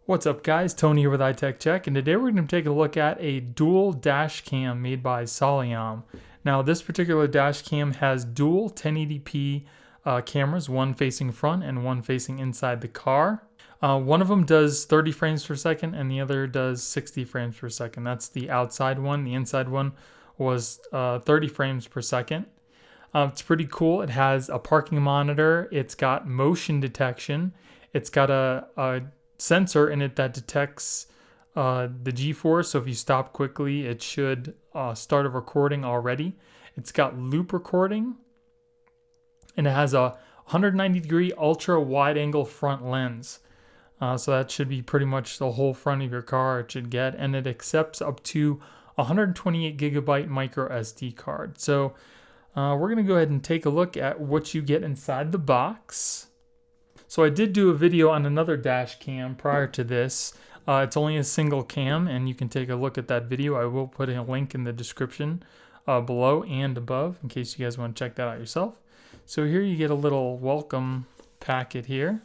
What's up guys, Tony here with iTech Check, and today we're going to take a look at a dual dash cam made by Soliom. Now this particular dash cam has dual 1080p cameras, one facing front and one facing inside the car. One of them does 30 frames per second and the other does 60 frames per second. That's the outside one. The inside one was 30 frames per second. It's pretty cool. It has a parking monitor. It's got motion detection. It's got a sensor in it that detects the G-force. So if you stop quickly, it should start a recording already. It's got loop recording. And it has a 190-degree ultra wide-angle front lens. So that should be pretty much the whole front of your car it should get. And it accepts up to 128 gigabyte micro SD card. So we're going to go ahead and take a look at what you get inside the box. So I did do a video on another dash cam prior to this. It's only a single cam, and you can take a look at that video. I will put a link in the description below and above in case you guys want to check that out yourself. So here you get a little welcome packet here.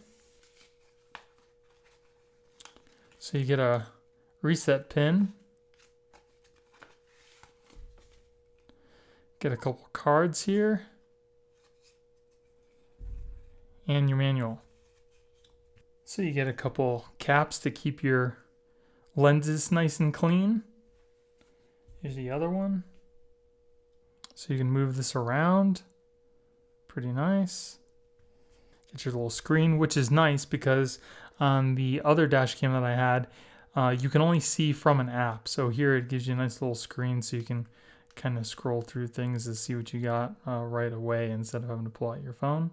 So you get a reset pin. Get a couple cards here. And your manual. So you get a couple caps to keep your lenses nice and clean. Here's the other one. So you can move this around. Pretty nice. Get your little screen, which is nice because on the other dash cam that I had, you can only see from an app. So here it gives you a nice little screen so you can kind of scroll through things to see what you got right away instead of having to pull out your phone.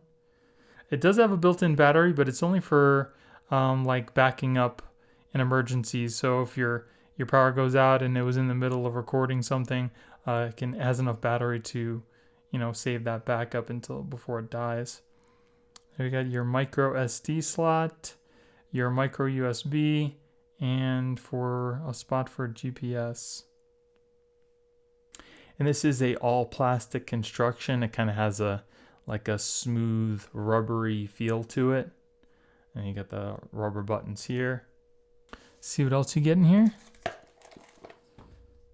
It does have a built-in battery, but it's only for like backing up in emergencies. So if your power goes out and it was in the middle of recording something, it has enough battery to, save that backup before it dies. There you got your micro SD slot, your micro USB, and for a spot for GPS. And this is a all plastic construction. It kind of has like a smooth rubbery feel to it. And you got the rubber buttons here. See what else you get in here?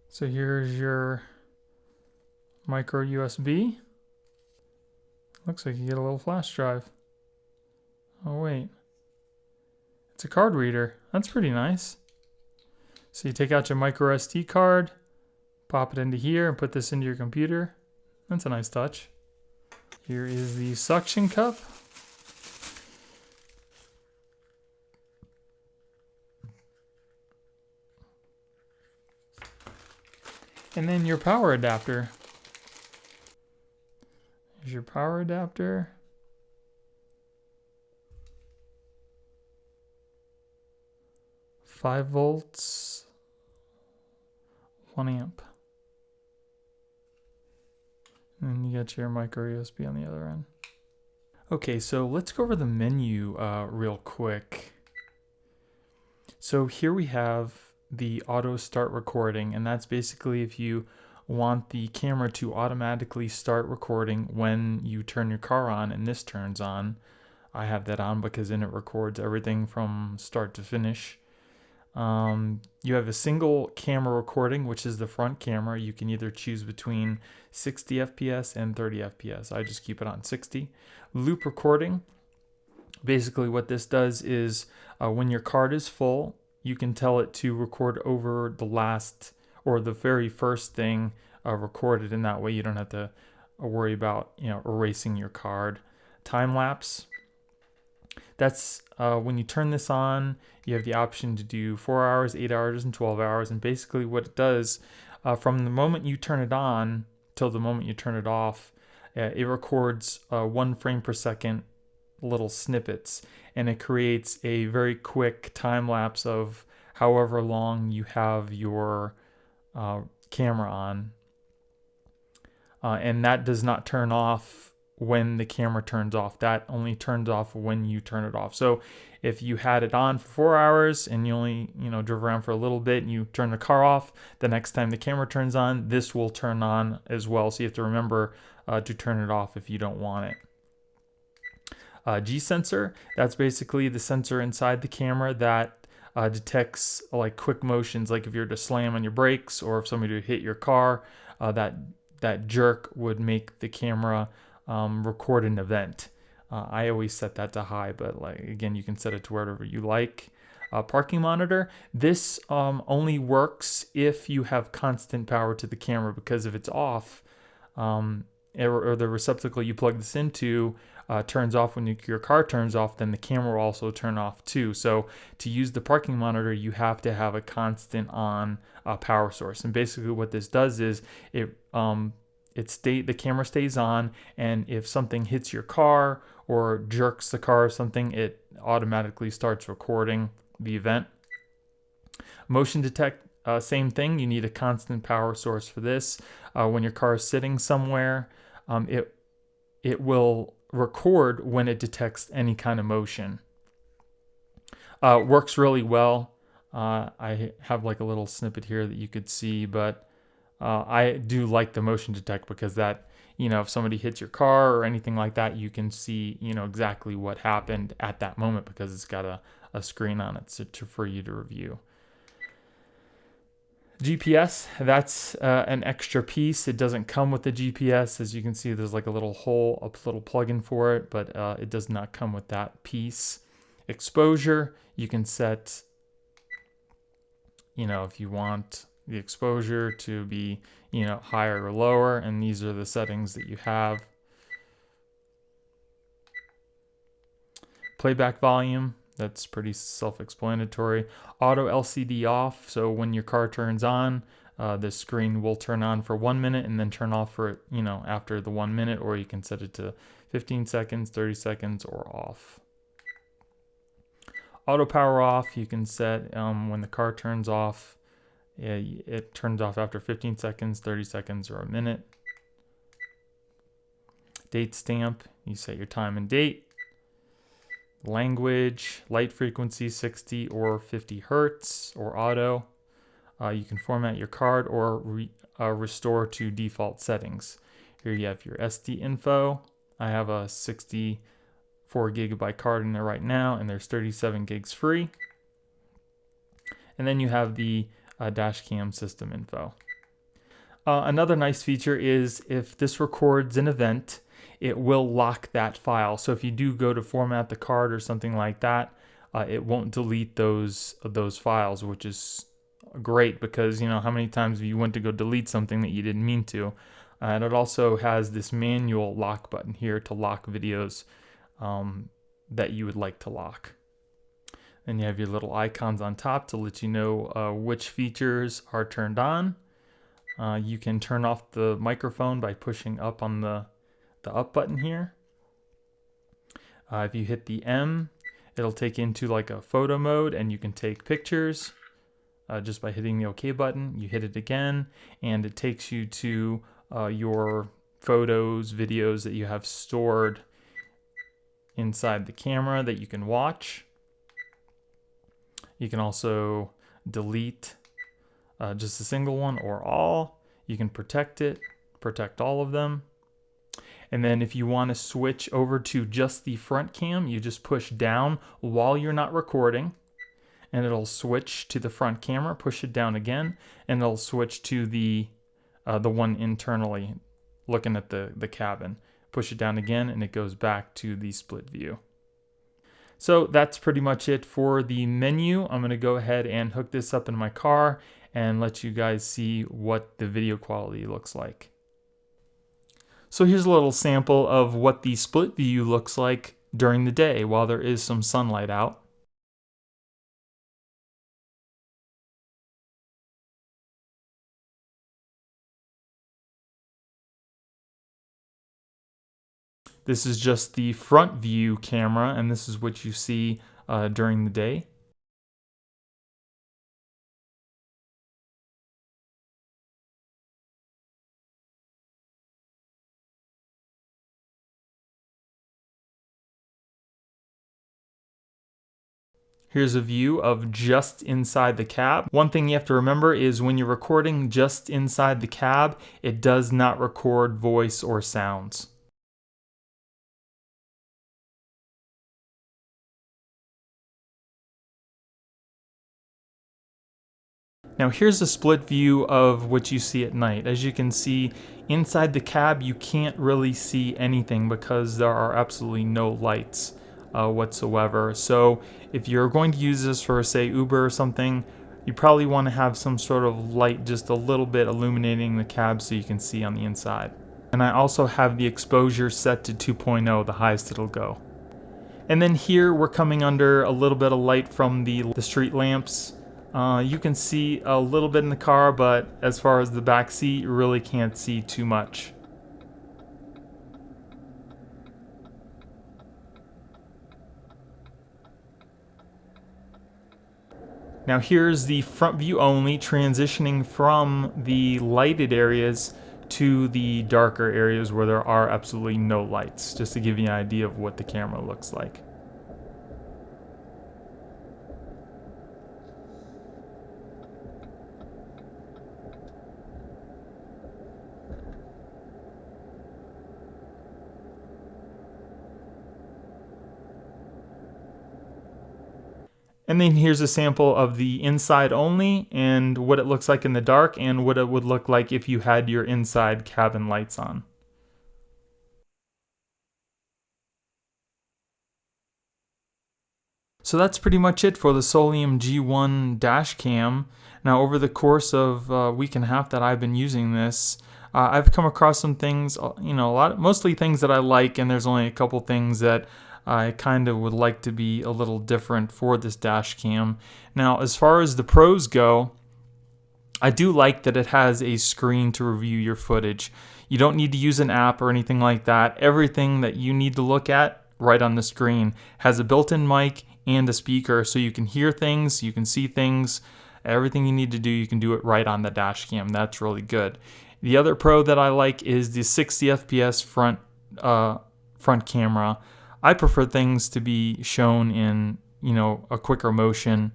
So here's your micro USB. Looks like you get a little flash drive. Oh wait, it's a card reader. That's pretty nice. So you take out your micro SD card, pop it into here and put this into your computer. That's a nice touch. Here is the suction cup. And then your power adapter. Here's your power adapter. Five volts, 1 amp. And then you got your micro USB on the other end. Okay, so let's go over the menu real quick. So here we have the auto start recording, and that's basically if you want the camera to automatically start recording when you turn your car on and this turns on. I have that on because then it records everything from start to finish. You have a single camera recording, which is the front camera. You can either choose between 60 FPS and 30 FPS. I just keep it on 60. Loop recording. Basically what this does is when your card is full, you can tell it to record over the last or the very first thing recorded, and that way you don't have to worry about erasing your card. Time lapse. That's when you turn this on, you have the option to do 4 hours, 8 hours, and 12 hours. And basically what it does, from the moment you turn it on till the moment you turn it off, it records 1 frame per second little snippets. And it creates a very quick time lapse of however long you have your camera on. And that does not turn off when the camera turns off. That only turns off when you turn it off. So if you had it on for 4 hours and you only drove around for a little bit and you turn the car off, the next time the camera turns on, this will turn on as well. So you have to remember to turn it off if you don't want it. G sensor, that's basically the sensor inside the camera that detects like quick motions, like if you're to slam on your brakes or if somebody would hit your car, that jerk would make the camera record an event. I always set that to high, but like again, you can set it to wherever you like. Parking monitor. This only works if you have constant power to the camera, because if it's off, or the receptacle you plug this into turns off when your car turns off, then the camera will also turn off too. So to use the parking monitor, you have to have a constant on power source. And basically what this does is the camera stays on, and if something hits your car or jerks the car or something, it automatically starts recording the event. Motion detect, same thing. You need a constant power source for this. When your car is sitting somewhere, it will record when it detects any kind of motion. Works really well. I have like a little snippet here that you could see, but I do like the motion detect, because that, if somebody hits your car or anything like that, you can see, exactly what happened at that moment, because it's got a screen on it for you to review. GPS, that's an extra piece. It doesn't come with the GPS. As you can see, there's like a little plugin for it, but it does not come with that piece. Exposure, you can set, if you want the exposure to be, higher or lower, and these are the settings that you have. Playback volume, that's pretty self-explanatory. Auto LCD off, so when your car turns on, the screen will turn on for 1 minute and then turn off for, after the 1 minute, or you can set it to 15 seconds, 30 seconds, or off. Auto power off, you can set when the car turns off, it turns off after 15 seconds, 30 seconds, or a minute. Date stamp, you set your time and date. Language, light frequency 60 or 50 hertz, or auto. You can format your card or restore to default settings. Here you have your SD info. I have a 64 gigabyte card in there right now, and there's 37 gigs free. And then you have the dash cam system info. Another nice feature is if this records an event, it will lock that file. So if you do go to format the card or something like that, it won't delete those files, which is great, because how many times you went to go delete something that you didn't mean to. And it also has this manual lock button here to lock videos that you would like to lock. Then you have your little icons on top to let you know which features are turned on. You can turn off the microphone by pushing up on the up button here. If you hit the M, it'll take you into like a photo mode, and you can take pictures just by hitting the OK button. You hit it again, and it takes you to your photos, videos that you have stored inside the camera that you can watch. You can also delete just a single one or all. You can protect all of them. And then if you want to switch over to just the front cam, you just push down while you're not recording, and it'll switch to the front camera. Push it down again, and it'll switch to the one internally looking at the cabin. Push it down again, and it goes back to the split view. So that's pretty much it for the menu. I'm going to go ahead and hook this up in my car and let you guys see what the video quality looks like. So here's a little sample of what the split view looks like during the day while there is some sunlight out. This is just the front view camera, and this is what you see during the day. Here's a view of just inside the cab. One thing you have to remember is when you're recording just inside the cab, it does not record voice or sounds. Now here's a split view of what you see at night. As you can see, inside the cab you can't really see anything because there are absolutely no lights whatsoever. So if you're going to use this for, say, Uber or something, you probably want to have some sort of light just a little bit illuminating the cab so you can see on the inside. And I also have the exposure set to 2.0, the highest it'll go. And then here we're coming under a little bit of light from the street lamps. You can see a little bit in the car, but as far as the back seat, you really can't see too much. Now here's the front view only, transitioning from the lighted areas to the darker areas where there are absolutely no lights, just to give you an idea of what the camera looks like. And then here's a sample of the inside only and what it looks like in the dark and what it would look like if you had your inside cabin lights on. So that's pretty much it for the Soliom G1 dash cam. Now over the course of a week and a half that I've been using this, I've come across some things, mostly things that I like, and there's only a couple things that I kind of would like to be a little different for this dash cam. Now, as far as the pros go, I do like that it has a screen to review your footage. You don't need to use an app or anything like that. Everything that you need to look at right on the screen has a built-in mic and a speaker, so you can hear things, you can see things. Everything you need to do, you can do it right on the dash cam. That's really good. The other pro that I like is the 60 FPS front camera. I prefer things to be shown in, a quicker motion,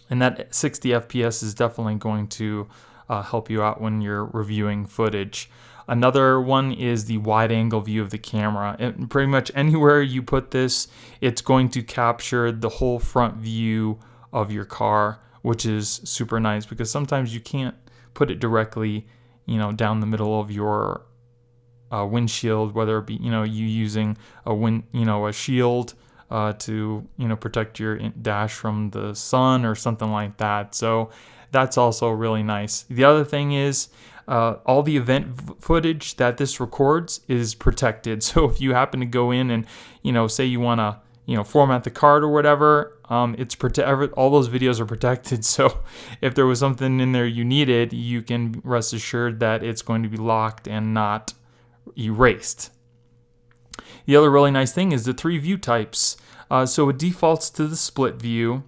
and that 60 FPS is definitely going to help you out when you're reviewing footage. Another one is the wide angle view of the camera. And pretty much anywhere you put this, it's going to capture the whole front view of your car, which is super nice because sometimes you can't put it directly, down the middle of your windshield, whether it be you using a shield to protect your dash from the sun or something like that. So that's also really nice. The other thing is all the event footage that this records is protected. So if you happen to go in and say you want to format the card or whatever, it's all those videos are protected. So if there was something in there you needed, you can rest assured that it's going to be locked and not erased. The other really nice thing is the 3 view types. So it defaults to the split view.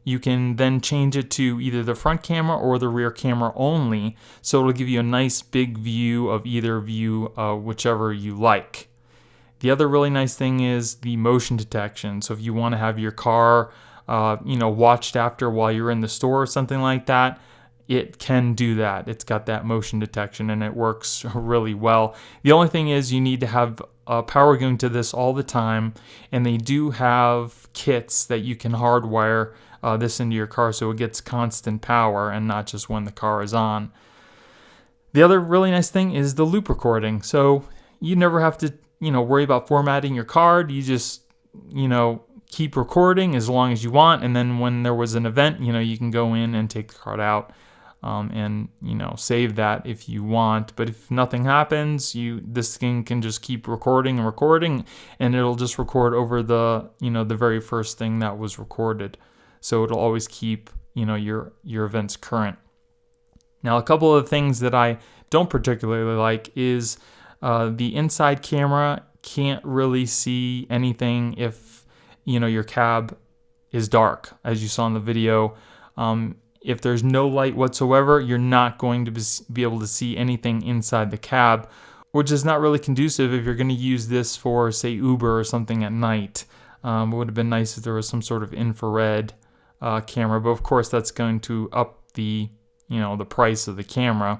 You can then change it to either the front camera or the rear camera only. So it'll give you a nice big view of either view, whichever you like. The other really nice thing is the motion detection. So if you want to have your car, watched after while you're in the store or something like that, it can do that. It's got that motion detection and it works really well. The only thing is you need to have power going to this all the time, and they do have kits that you can hardwire this into your car so it gets constant power and not just when the car is on. The other really nice thing is the loop recording. So you never have to worry about formatting your card. You just keep recording as long as you want, and then when there was an event, you can go in and take the card out. And save that if you want. But if nothing happens, this thing can just keep recording and recording, and it'll just record over the the very first thing that was recorded. So it'll always keep your events current. Now, a couple of things that I don't particularly like is the inside camera can't really see anything if your cab is dark, as you saw in the video. If there's no light whatsoever, you're not going to be able to see anything inside the cab, which is not really conducive if you're going to use this for, say, Uber or something at night. It would have been nice if there was some sort of infrared camera, but of course that's going to up the price of the camera.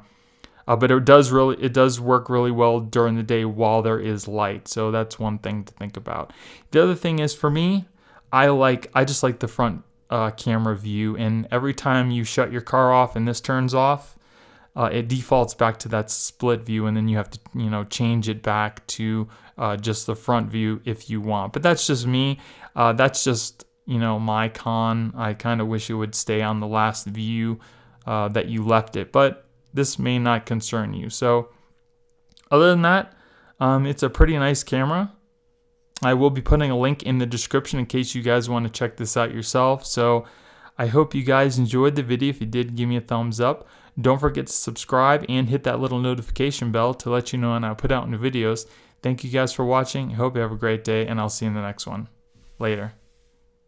But it does work really well during the day while there is light, so that's one thing to think about. The other thing is, for me, I just like the front camera view, and every time you shut your car off and this turns off, it defaults back to that split view, and then you have to, change it back to just the front view if you want. But that's just me. That's just, my con. I kind of wish it would stay on the last view that you left it, but this may not concern you. So other than that, it's a pretty nice camera. I will be putting a link in the description in case you guys want to check this out yourself. So I hope you guys enjoyed the video. If you did, give me a thumbs up. Don't forget to subscribe and hit that little notification bell to let you know when I put out new videos. Thank you guys for watching. I hope you have a great day, and I'll see you in the next one. Later.